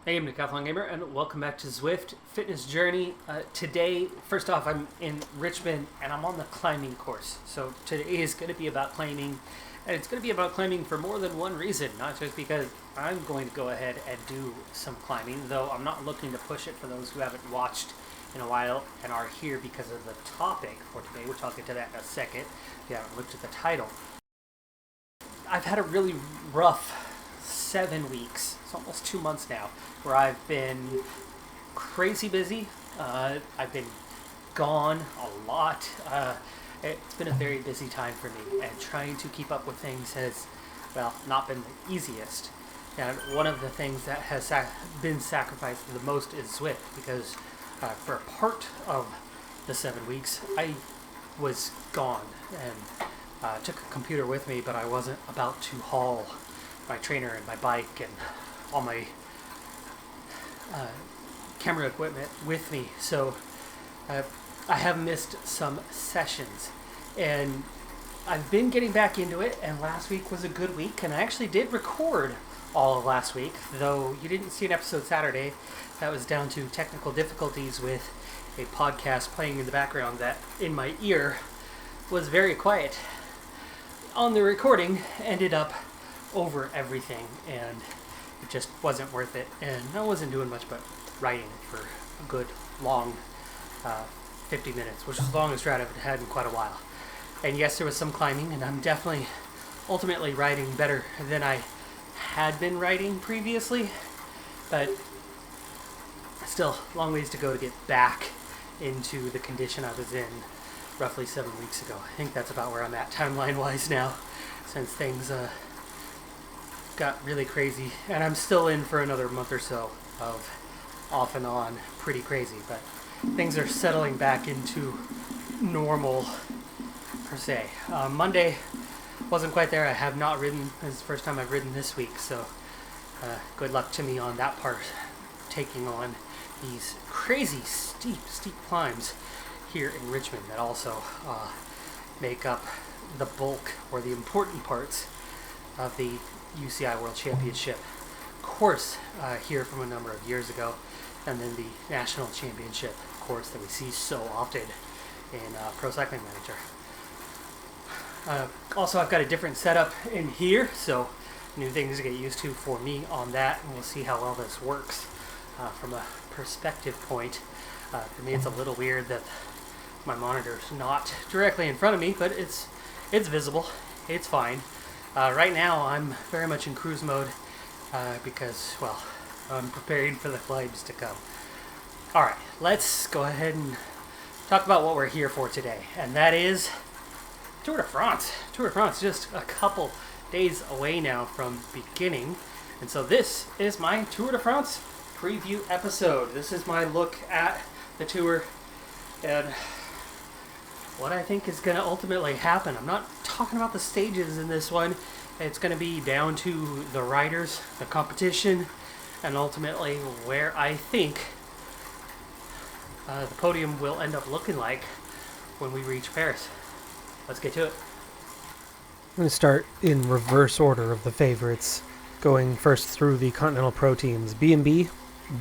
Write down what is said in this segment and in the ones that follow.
Hey, I'm Decathlon Gamer, and welcome back to Zwift Fitness Journey. Today, first off, I'm in Richmond, and I'm on the climbing course. So today is going to be about climbing, and it's going to be about climbing for more than one reason, not just because I'm going to go ahead and do some climbing, though I'm not looking to push it for those who haven't watched in a while and are here because of the topic for today, which I'll get to that in a second if you haven't looked at the title. I've had a really rough 7 weeks, it's almost 2 months now, where I've been crazy busy. I've been gone a lot. It's been a very busy time for me, and trying to keep up with things has, well, not been the easiest. And one of the things that has been sacrificed the most is Zwift, because for a part of the 7 weeks, I was gone and took a computer with me, but I wasn't about to haul my trainer and my bike and all my camera equipment with me. So I have missed some sessions, and I've been getting back into it, and last week was a good week, and I actually did record all of last week, though you didn't see an episode Saturday. That was down to technical difficulties with a podcast playing in the background that in my ear was very quiet. On the recording, ended up over everything, and it just wasn't worth it, and I wasn't doing much but writing for a good long 50 minutes, which is the longest ride I've had in quite a while. And yes, there was some climbing, and I'm definitely ultimately writing better than I had been writing previously, but still long ways to go to get back into the condition I was in roughly 7 weeks ago. I think that's about where I'm at timeline wise now, since things got really crazy, and I'm still in for another month or so of off and on pretty crazy, but things are settling back into normal per se. Monday wasn't quite there. I have not ridden. This is the first time I've ridden this week, so good luck to me on that part, taking on these crazy steep climbs here in Richmond that also make up the bulk or the important parts of the UCI World Championship course here from a number of years ago, and then the National Championship course that we see so often in Pro Cycling Manager. Also, I've got a different setup in here, so new things to get used to for me on that, and we'll see how well this works from a perspective point. For me, it's a little weird that my monitor's not directly in front of me, but it's visible. It's fine. Right now, I'm very much in cruise mode because, well, I'm preparing for the climbs to come. Alright, let's go ahead and talk about what we're here for today, and that is Tour de France. Tour de France, just a couple days away now from beginning, and so this is my Tour de France preview episode. This is my look at the tour and what I think is going to ultimately happen. I'm not talking about the stages in this one. It's going to be down to the riders, the competition, and ultimately where I think the podium will end up looking like when we reach Paris. Let's get to it. I'm going to start in reverse order of the favorites, going first through the Continental Pro teams. B&B,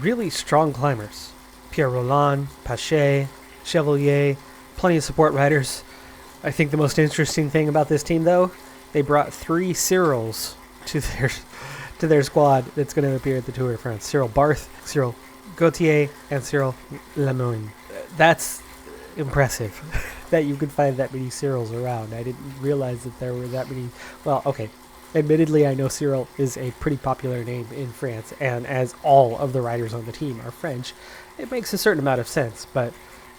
really strong climbers. Pierre Rolland, Pache, Chevalier, plenty of support riders. I think the most interesting thing about this team, though, they brought 3 Cyrils to their squad that's going to appear at the Tour de France. Cyril Barth, Cyril Gauthier, and Cyril Lemoine. That's impressive that you could find that many Cyrils around. I didn't realize that there were that many. Well, okay. Admittedly, I know Cyril is a pretty popular name in France, and as all of the riders on the team are French, it makes a certain amount of sense, but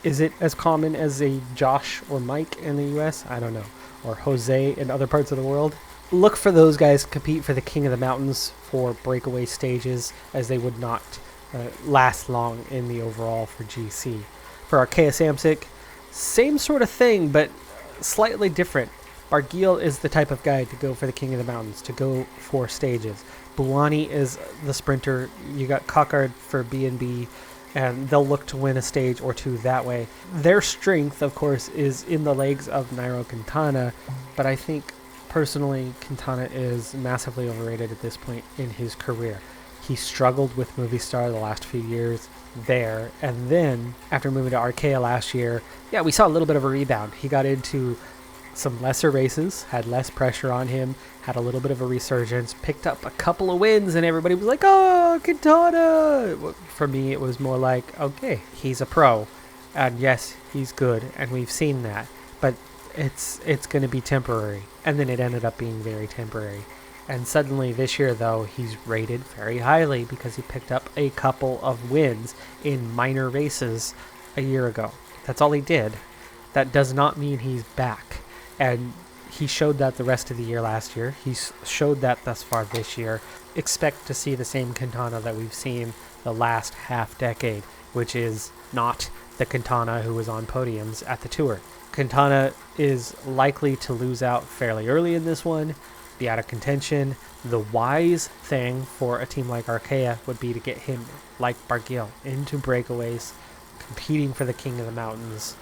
is it as common as a Josh or Mike in the US? I don't know. Or Jose in other parts of the world? Look for those guys to compete for the King of the Mountains for breakaway stages, as they would not last long in the overall for GC. For Arkea Samsic, same sort of thing, but slightly different. Barguil is the type of guy to go for the King of the Mountains, to go for stages. Buani is the sprinter. You got Cockard for B&B, and they'll look to win a stage or two that way. Their strength, of course, is in the legs of Nairo Quintana, but I think, personally, Quintana is massively overrated at this point in his career. He struggled with Movistar the last few years there. And then after moving to Arkea last year, yeah, we saw a little bit of a rebound. He got into some lesser races, had less pressure on him, had a little bit of a resurgence, picked up a couple of wins, and everybody was like, oh, Quintana! For me, it was more like, okay, he's a pro. And yes, he's good, and we've seen that. But it's going to be temporary. And then it ended up being very temporary. And suddenly this year, though, he's rated very highly because he picked up a couple of wins in minor races a year ago. That's all he did. That does not mean he's back. And he showed that the rest of the year last year. He's showed that thus far this year. Expect to see the same Quintana that we've seen the last half decade, which is not the Quintana who was on podiums at the Tour. Quintana is likely to lose out fairly early in this one, be out of contention. The wise thing for a team like Arkea would be to get him, like Barguil, into breakaways, competing for the King of the Mountains.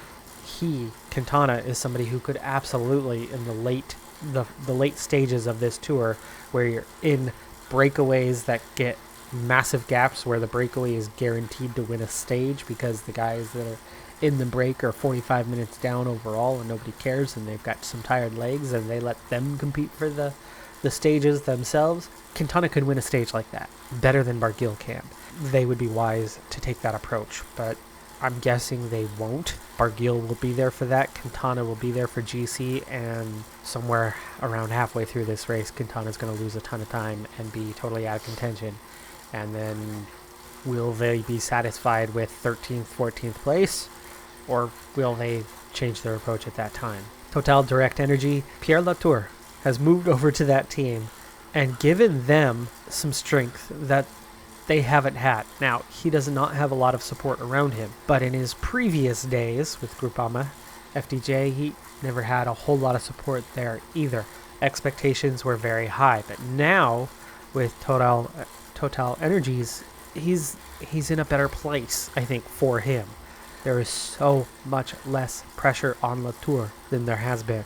Quintana, is somebody who could absolutely, in the late stages of this tour, where you're in breakaways that get massive gaps, where the breakaway is guaranteed to win a stage because the guys that are in the break are 45 minutes down overall and nobody cares, and they've got some tired legs and they let them compete for the stages themselves. Quintana could win a stage like that better than Barguil can. They would be wise to take that approach, but I'm guessing they won't. Barguil will be there for that. Quintana will be there for GC, and somewhere around halfway through this race, Quintana's going to lose a ton of time and be totally out of contention. And then will they be satisfied with 13th, 14th place, or will they change their approach at that time? Total Direct Energy, Pierre Latour has moved over to that team and given them some strength that they haven't had. Now, he does not have a lot of support around him, but in his previous days with Groupama FDJ, he never had a whole lot of support there either. Expectations were very high, but now with Total Energies, he's in a better place, I think, for him. There is so much less pressure on Latour than there has been,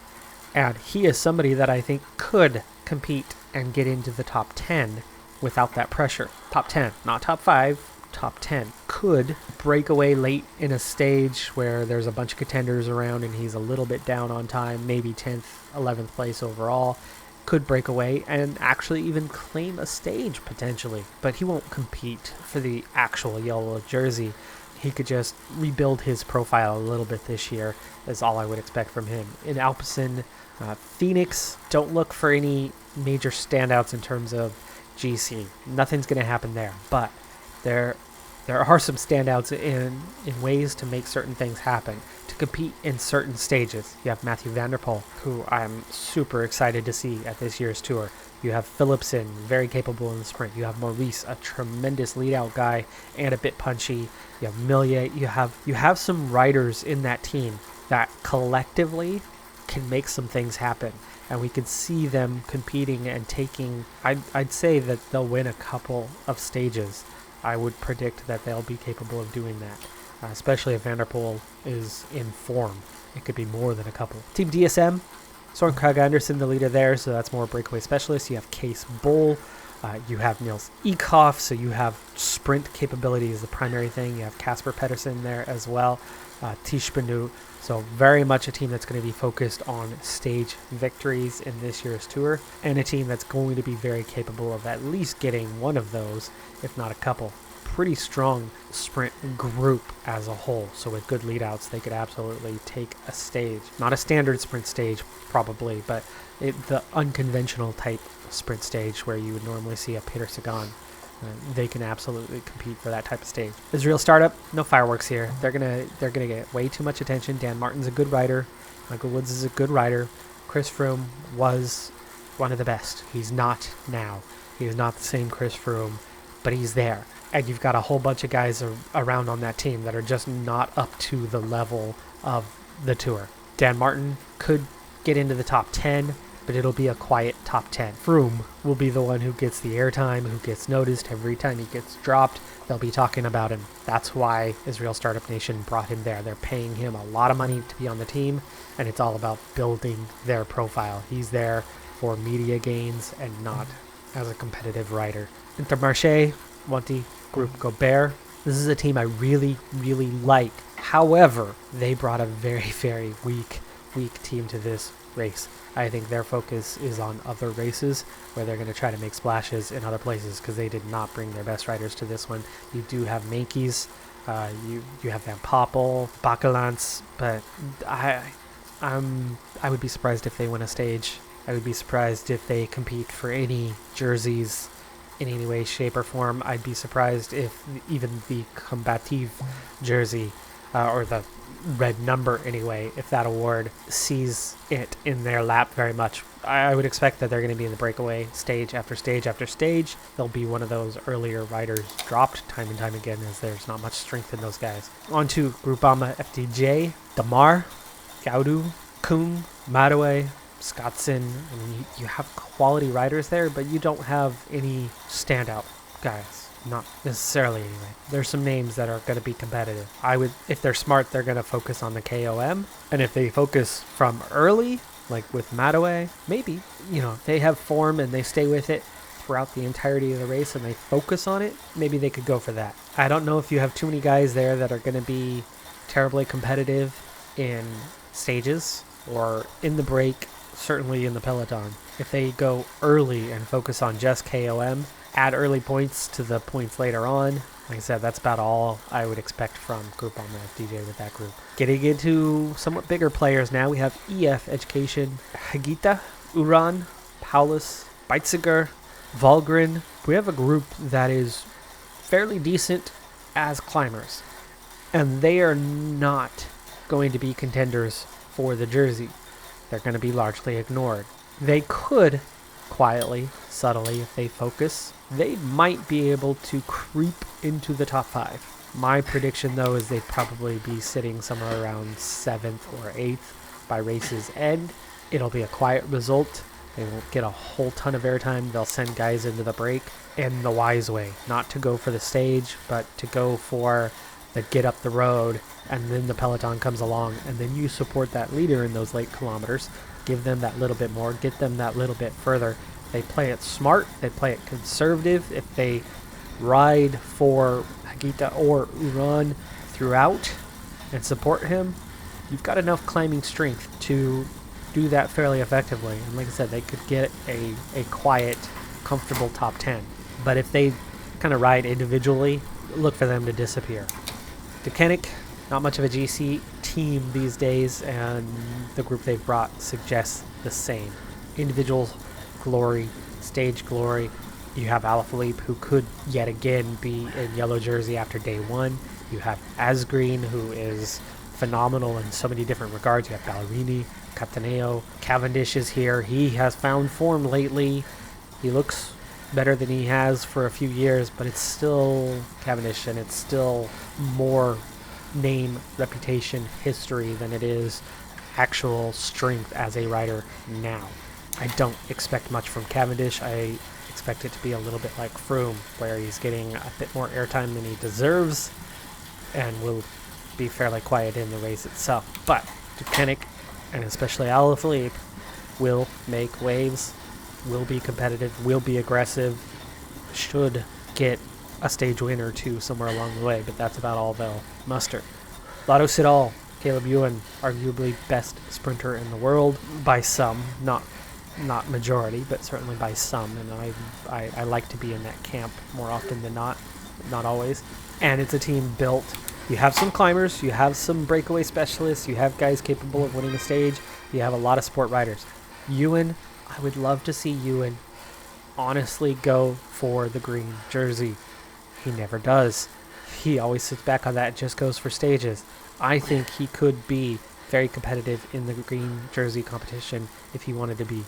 and he is somebody that I think could compete and get into the top 10 without that pressure. Top 10, not top 5, top 10. Could break away late in a stage where there's a bunch of contenders around and he's a little bit down on time, maybe 10th, 11th place overall. Could break away and actually even claim a stage potentially, but he won't compete for the actual yellow jersey. He could just rebuild his profile a little bit this year, is all I would expect from him. In Alpecin, Phoenix, don't look for any major standouts in terms of GC. Nothing's going to happen there, but there are some standouts in ways to make certain things happen, to compete in certain stages. You have Matthew Van Der Poel, who I'm super excited to see at this year's tour. You have Philipsen, very capable in the sprint. You have Maurice, a tremendous lead-out guy and a bit punchy. You have Millier. You have some riders in that team that collectively can make some things happen. And we could see them competing and taking... I'd say that they'll win a couple of stages. I would predict that they'll be capable of doing that, especially if Van Der Poel is in form. It could be more than a couple. Team DSM, Søren Kragh Andersen, the leader there, so that's more breakaway specialist. You have Case Bull. You have Niels Eekhoff, so you have sprint capability is the primary thing. You have Casper Pedersen there as well. Tish Benoot. So very much a team that's going to be focused on stage victories in this year's tour, and a team that's going to be very capable of at least getting one of those, if not a couple. Pretty strong sprint group as a whole, so with good leadouts, they could absolutely take a stage. Not a standard sprint stage, probably, but the unconventional type sprint stage where you would normally see a Peter Sagan. They can absolutely compete for that type of stage. Israel Startup, no fireworks here. They're gonna get way too much attention. Dan Martin's a good rider. Michael Woods is a good rider. Chris Froome was one of the best. He's not now. He's not the same Chris Froome, but he's there. And you've got a whole bunch of guys around on that team that are just not up to the level of the tour. Dan Martin could get into the top 10, but it'll be a quiet top 10. Froome will be the one who gets the airtime, who gets noticed every time he gets dropped. They'll be talking about him. That's why Israel Startup Nation brought him there. They're paying him a lot of money to be on the team, and it's all about building their profile. He's there for media gains and not as a competitive rider. Intermarché, Wanty, Group Gobert. This is a team I really, really like. However, they brought a very, very weak team to this race. I think their focus is on other races where they're going to try to make splashes in other places because they did not bring their best riders to this one. You do have Mankeys, you have Van Poppel, Bakelants, but I would be surprised if they win a stage. I would be surprised if they compete for any jerseys in any way, shape, or form. I'd be surprised if even the combative jersey, or the red number anyway, if that award sees it in their lap very much. I would expect that they're going to be in the breakaway stage after stage after stage. They'll be one of those earlier riders dropped time and time again, as there's not much strength in those guys. On to Groupama FDJ, Damar, Gaudu, Kuhn, Madoe, Scottson. I mean, you have quality riders there, but you don't have any standout guys. Not necessarily, anyway. There's some names that are going to be competitive. If they're smart, they're going to focus on the KOM. And if they focus from early, like with Madoe, maybe, if they have form and they stay with it throughout the entirety of the race and they focus on it, maybe they could go for that. I don't know if you have too many guys there that are going to be terribly competitive in stages or in the break, certainly in the peloton. If they go early and focus on just KOM, add early points to the points later on. Like I said, that's about all I would expect from Groupama FDJ with that group. Getting into somewhat bigger players now, we have EF Education, Hagita, Uran, Paulus, Beitziger, Valgren. We have a group that is fairly decent as climbers, and they are not going to be contenders for the jersey. They're going to be largely ignored. They could quietly, subtly, if they focus, they might be able to creep into the top 5. My prediction, though, is they'd probably be sitting somewhere around 7th or 8th by race's end. It'll be a quiet result. They won't get a whole ton of airtime. They'll send guys into the break in the wise way, not to go for the stage, but to go for the get up the road, and then the peloton comes along, and then you support that leader in those late kilometers. Give them that little bit more, get them that little bit further. They play it smart, they play it conservative. If they ride for Hagita or Uran throughout and support him, you've got enough climbing strength to do that fairly effectively. And like I said, they could get a quiet, comfortable top 10. But if they kind of ride individually, look for them to disappear. Decathlon, not much of a GC team these days, and the group they've brought suggests the same. Individual glory, stage glory. You have Alaphilippe, who could yet again be in yellow jersey after day 1. You have Asgreen, who is phenomenal in so many different regards. You have Ballerini, Cataneo. Cavendish is here. He has found form lately. He looks better than he has for a few years, but it's still Cavendish, and it's still more name, reputation, history than it is actual strength as a rider now. I don't expect much from Cavendish. I expect it to be a little bit like Froome, where he's getting a bit more airtime than he deserves and will be fairly quiet in the race itself. But Decathlon, and especially Alaphilippe, will make waves, will be competitive, will be aggressive, should get a stage win or two somewhere along the way, but that's about all they'll muster. Lotto Sidal, Caleb Ewan, arguably best sprinter in the world by some, not majority, but certainly by some, and I like to be in that camp more often than not always. And it's a team built, you have some climbers, you have some breakaway specialists, you have guys capable of winning the stage, you have a lot of sport riders. Ewan, I would love to see Ewan honestly go for the green jersey. He never does. He always sits back on that and just goes for stages. I think he could be very competitive in the green jersey competition if he wanted to be.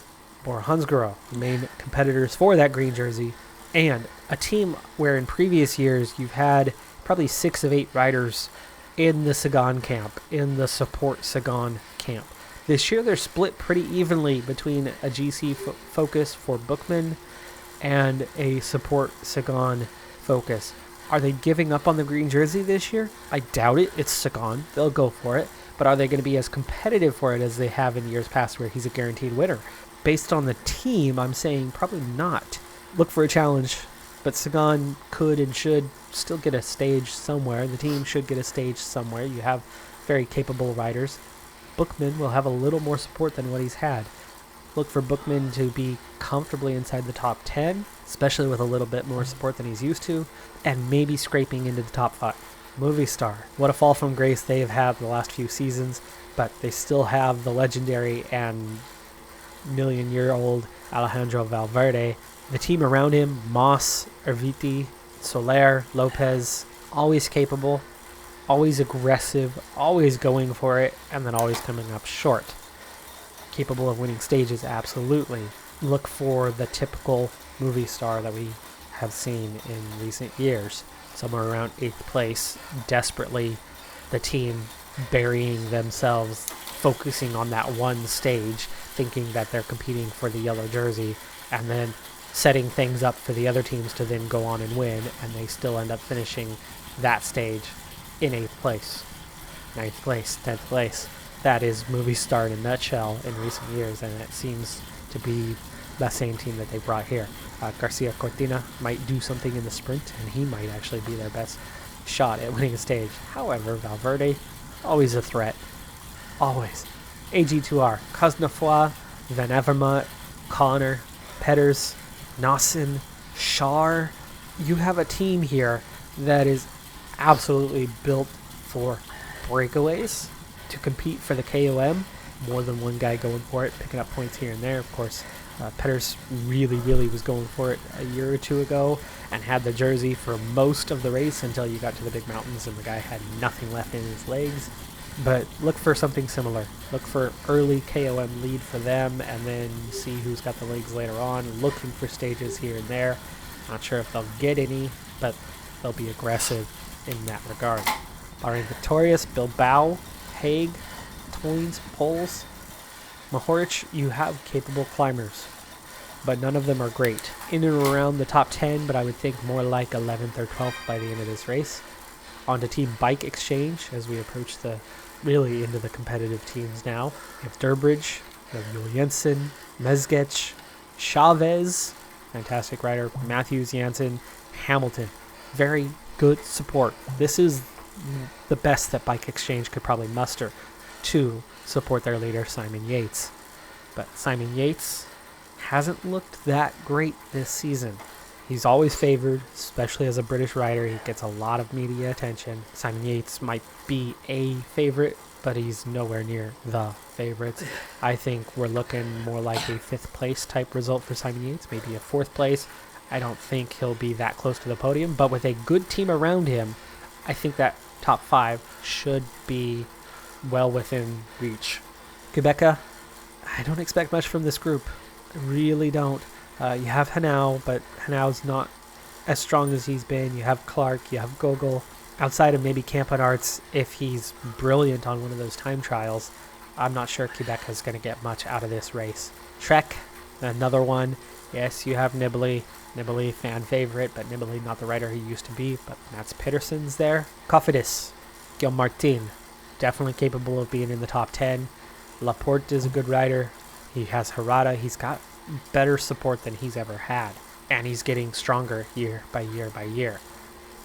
Or Hansgrohe, the main competitors for that green jersey, and a team where in previous years you've had probably 6 of 8 riders in the Sagan camp, in the support Sagan camp. This year they're split pretty evenly between a GC focus for Bookman and a support Sagan focus. Are they giving up on the green jersey this year? I doubt it. It's Sagan. They'll go for it. But are they going to be as competitive for it as they have in years past where he's a guaranteed winner? Based on the team, I'm saying probably not. Look for a challenge But Sagan could and should still get a stage somewhere. The team should get a stage somewhere. You have very capable riders. Bookman will have a little more support than what he's had. Look for Bookman to be comfortably inside the top 10, especially with a little bit more support than he's used to, and maybe scraping into the top 5. Movistar, what a fall from grace they have had the last few seasons, but they still have the legendary and million-year-old Alejandro Valverde. The team around him, Moss, Erviti, Soler, Lopez, always capable, always aggressive, always going for it, and then always coming up short. Capable of winning stages, absolutely. Look for the typical movie star that we have seen in recent years. Somewhere around 8th place, desperately the team burying themselves, focusing on that one stage, thinking that they're competing for the yellow jersey, and then setting things up for the other teams to then go on and win, and they still end up finishing that stage in 8th place, 9th place, 10th place. That is Movistar in a nutshell in recent years, and it seems to be the same team that they brought here. Garcia Cortina might do something in the sprint, and he might actually be their best shot at winning a stage. However, Valverde, always a threat. Always. AG2R, Cosnefroy, Van Avermaet, Connor, Petters, Nassen, Schar. You have a team here that is absolutely built for breakaways to compete for the KOM. More than one guy going for it, picking up points here and there. Of course, Petters really was going for it a year or two ago and had the jersey for most of the race until you got to the big mountains and the guy had nothing left in his legs. But look for something similar. Look for early KOM lead for them and then see who's got the legs later on, looking for stages here and there. Not sure if they'll get any, but they'll be aggressive in that regard. Bahrain Victorious, Bilbao, Hague, Toynes, Poles. Mahorich, you have capable climbers, but none of them are great. In and around the top 10, but I would think more like 11th or 12th by the end of this race. On to Team Bike Exchange as we approach the really into the competitive teams now. You have Durbridge, you have Jules Jensen, Mezgec, Chavez, fantastic rider, Matthews, Janssen, Hamilton. Very good support. This is the best that Bike Exchange could probably muster to support their leader, Simon Yates. But Simon Yates hasn't looked that great this season. He's always favored, especially as a British rider. He gets a lot of media attention. Simon Yates might be a favorite, but he's nowhere near the favorites. I think we're looking more like a 5th place type result for Simon Yates, maybe a 4th place. I don't think he'll be that close to the podium, but with a good team around him, I think that top 5 should be well within reach. Quebeca, I don't expect much from this group. I really don't. You have Hanau, but Hanau's not as strong as he's been. You have Clark, you have Gogol. Outside of maybe Campenarts, if he's brilliant on one of those time trials, I'm not sure Quebeca's going to get much out of this race. Trek, another one. Yes, you have Nibali. Nibali, fan favorite, but Nibali not the rider he used to be, but Mats Pedersen's there. Cofidis, Gil Martin, definitely capable of being in the top 10. Laporte is a good rider. He has Harada. He's got better support than he's ever had, and he's getting stronger year by year by year.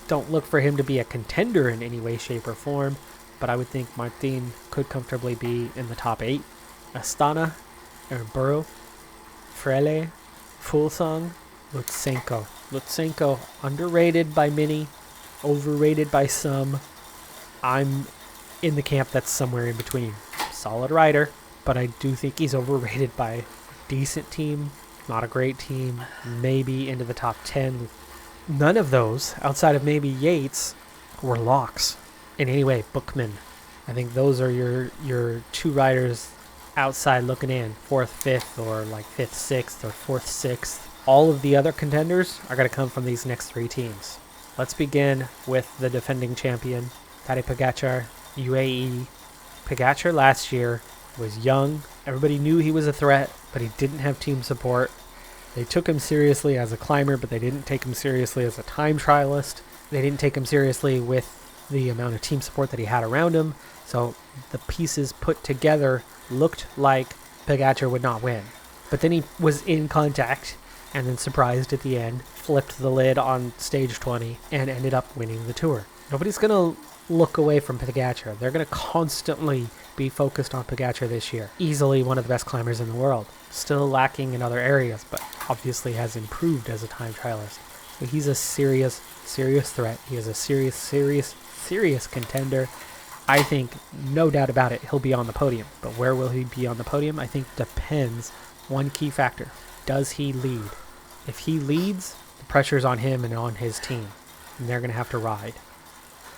Don't look for him to be a contender in any way, shape, or form, but I would think Martin could comfortably be in the top 8. Astana, Erburu, Frele, Fulsang, Lutsenko. Lutsenko, underrated by many, overrated by some. I'm in the camp that's somewhere in between. Solid rider, but I do think he's overrated by a decent team, not a great team, maybe into the top 10. None of those, outside of maybe Yates, were locks in any way. Bookman. I think those are your 2 riders outside looking in. 4th, 5th, or like 5th, 6th, or 4th, 6th. All of the other contenders are going to come from these next 3 teams. Let's begin with the defending champion, Tadej Pogačar, UAE. Pogačar last year was young. Everybody knew he was a threat, but he didn't have team support. They took him seriously as a climber, but they didn't take him seriously as a time trialist. They didn't take him seriously with the amount of team support that he had around him. So the pieces put together looked like Pogačar would not win. But then he was in contact and then surprised at the end, flipped the lid on stage 20, and ended up winning the Tour. Nobody's going to look away from Pogacar. They're going to constantly be focused on Pogacar this year. Easily one of the best climbers in the world. Still lacking in other areas, but obviously has improved as a time trialist. So he's a serious threat. He is a serious contender. I think, no doubt about it, he'll be on the podium. But where will he be on the podium? I think depends. One key factor. Does he lead? If he leads, the pressure's on him and on his team. And they're going to have to ride.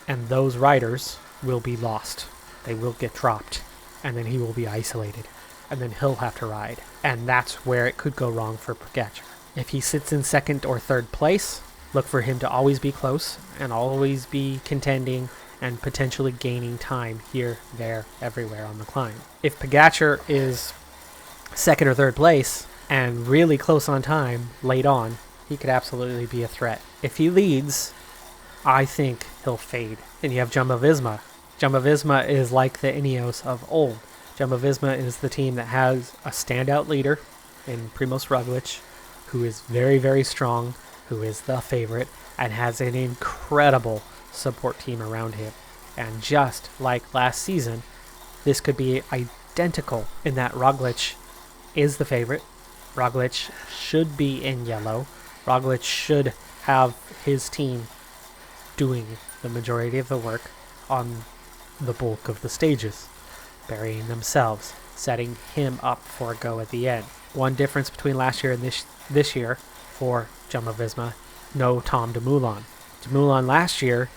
And those riders will be lost. They will get dropped. And then he will be isolated. And then he'll have to ride. And that's where it could go wrong for Pogacar. If he sits in second or third place, look for him to always be close and always be contending and potentially gaining time here, there, everywhere on the climb. If Pogacar is second or third place and really close on time late on, he could absolutely be a threat. If he leads, I think he'll fade. Then you have Jumbo-Visma. Jumbo-Visma is like the Ineos of old. Jumbo-Visma is the team that has a standout leader in Primož Roglič, who is very, very strong, who is the favorite, and has an incredible support team around him. And just like last season, this could be identical in that Roglič is the favorite. Roglič should be in yellow. Roglič should have his team doing the majority of the work on the bulk of the stages, burying themselves, setting him up for a go at the end. One difference between last year and this year for Jumbo-Visma, no Tom Dumoulin. Dumoulin last year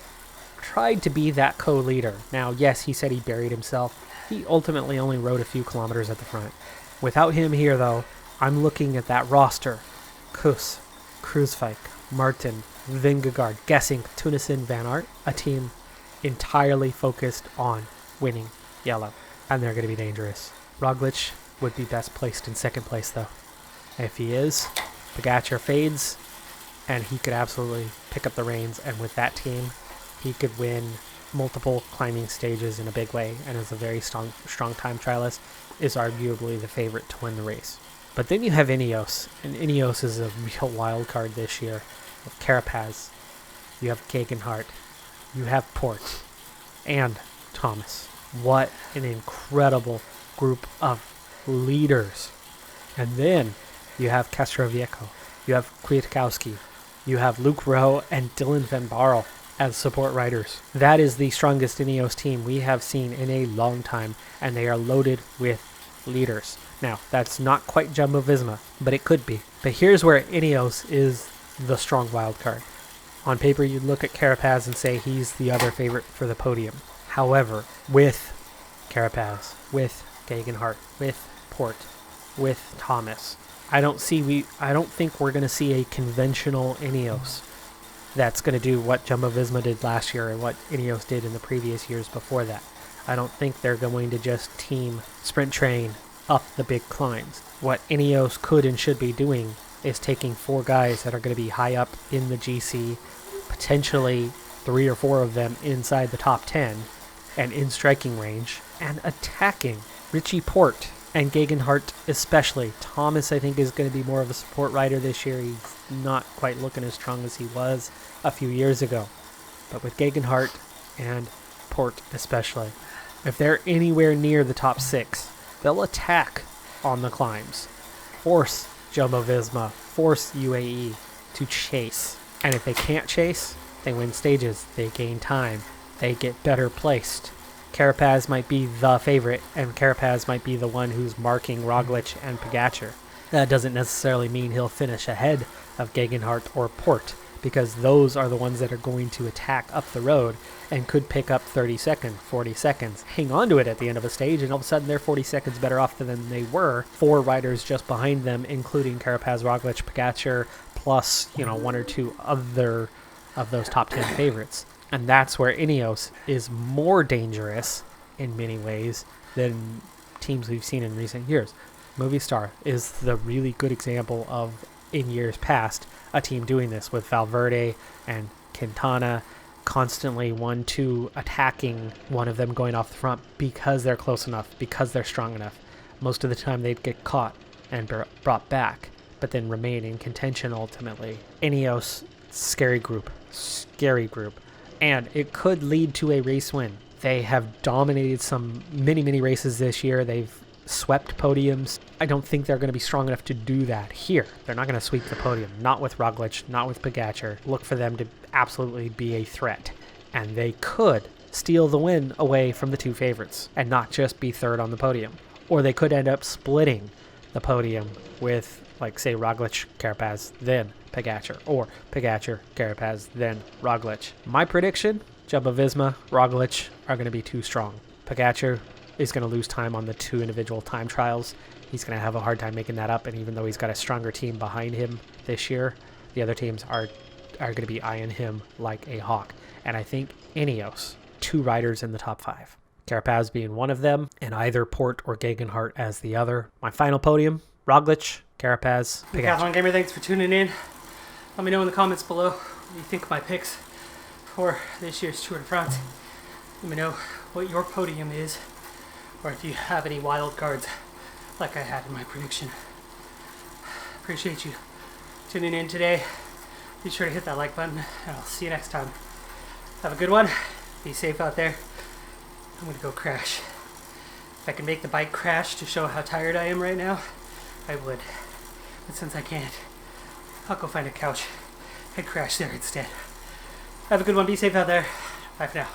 tried to be that co-leader. Now, yes, he said he buried himself. He ultimately only rode a few kilometers at the front. Without him here, though, I'm looking at that roster. Kuss, Kruijswijk, Martin, Vingegaard, Gesink, Tunison, Van Aert, a team entirely focused on winning yellow. And they're going to be dangerous. Roglič would be best placed in second place, though. If he is, Pogacar fades, and he could absolutely pick up the reins, and with that team, he could win multiple climbing stages in a big way, and as a very strong time trialist, is arguably the favorite to win the race. But then you have Ineos, and Ineos is a real wild card this year. With Carapaz, you have Gegenhardt, you have Port, and Thomas. What an incredible group of leaders. And then you have Castroviejo, you have Kwiatkowski, you have Luke Rowe and Dylan van Baarle as support riders. That is the strongest Ineos team we have seen in a long time, and they are loaded with leaders. Now, that's not quite Jumbo-Visma, but it could be. But here's where Ineos is the strong wild card. On paper, you'd look at Carapaz and say he's the other favorite for the podium. However, with Carapaz, with Gegenhardt, with Port, with Thomas, I don't think we're going to see a conventional Ineos that's going to do what Jumbo-Visma did last year and what Ineos did in the previous years before that. I don't think they're going to just team sprint train up the big climbs. What Ineos could and should be doing is taking 4 guys that are going to be high up in the GC, potentially 3 or 4 of them inside the top 10 and in striking range, and attacking Richie Port and Gegenhardt especially. Thomas, I think, is going to be more of a support rider this year. He's not quite looking as strong as he was a few years ago. But with Gegenhardt and Port especially, if they're anywhere near the top 6, they'll attack on the climbs. Force Jumbo-Visma, force UAE to chase. And if they can't chase, they win stages, they gain time, they get better placed. Carapaz might be the favorite, and Carapaz might be the one who's marking Roglič and Pogacar. That doesn't necessarily mean he'll finish ahead of Gegenhardt or Port, because those are the ones that are going to attack up the road and could pick up 30 seconds, 40 seconds, hang on to it at the end of a stage, and all of a sudden they're 40 seconds better off than they were. 4 riders just behind them, including Carapaz, Roglič, Pogacar, plus, 1 or 2 other of those top 10 favorites. And that's where Ineos is more dangerous in many ways than teams we've seen in recent years. Movistar is the really good example of, in years past, a team doing this with Valverde and Quintana constantly 1-2 attacking one of them going off the front because they're close enough, because they're strong enough. Most of the time they'd get caught and brought back. but then remain in contention ultimately. Ineos, scary group. And it could lead to a race win. They have dominated some many races this year. They've swept podiums. I don't think they're going to be strong enough to do that here. They're not going to sweep the podium. Not with Roglic, not with Pogačar. Look for them to absolutely be a threat. And they could steal the win away from the two favorites and not just be third on the podium. Or they could end up splitting the podium with, like, say, Roglic, Carapaz, then Pogačar. Or Pogačar, Carapaz, then Roglic. My prediction, Jumbo-Visma, Roglic are going to be too strong. Pogačar is going to lose time on the two individual time trials. He's going to have a hard time making that up, and even though he's got a stronger team behind him this year, the other teams are going to be eyeing him like a hawk. And I think Ineos, 2 riders in the top 5. Carapaz being one of them, and either Port or Gegenhardt as the other. My final podium, Roglic, Carapaz, Pogačar. Decathlon Gamer, thanks for tuning in. Let me know in the comments below what you think of my picks for this year's Tour de France. Let me know what your podium is, or if you have any wild cards like I had in my prediction. Appreciate you tuning in today. Be sure to hit that like button, and I'll see you next time. Have a good one. Be safe out there. I'm going to go crash. If I can make the bike crash to show how tired I am right now, I would. But since I can't, I'll go find a couch and crash there instead. Have a good one. Be safe out there. Bye for now.